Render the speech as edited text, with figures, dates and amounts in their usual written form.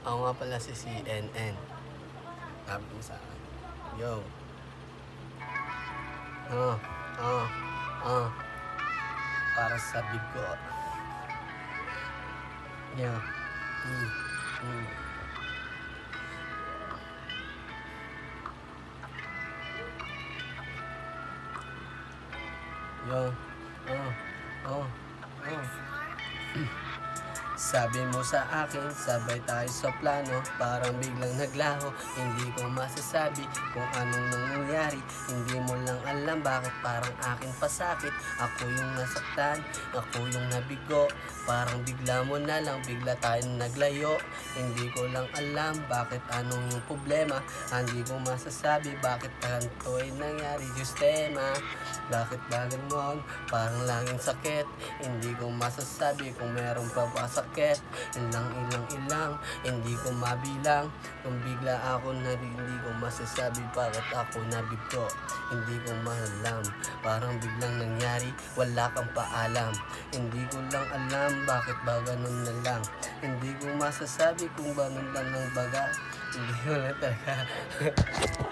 Ako nga pala si CNN. Sabi mo sa akin. Yo. Ah, ah, ah. Para sa bigo. Yo. Mm, mm. Yo. Oh, oh, oh. Sabi mo sa akin, sabay tayo sa plano. Parang biglang naglaho, hindi ko masasabi kung anong nangyari. Hindi mo lang alam bakit parang akin pasakit. Ako yung nasaktan, ako yung nabigo. Parang bigla mo na lang, bigla tayong naglayo. Hindi ko lang alam bakit anong yung problema. Hindi ko masasabi bakit ganito ay nangyari. Sistema, bakit ba ganon? Parang laging sakit. Hindi ko masasabi kung meron pa ba sakit. Ilang, hindi ko mabilang. Kung bigla ako na hindi ko masasabi bakit ako nabigo. Hindi ko maalam, parang biglang nangyari, wala kang paalam. Hindi ko lang alam bakit ba ganun na lang. Hindi ko masasabi kung ganun lang ng baga. Hindi ko lang talaga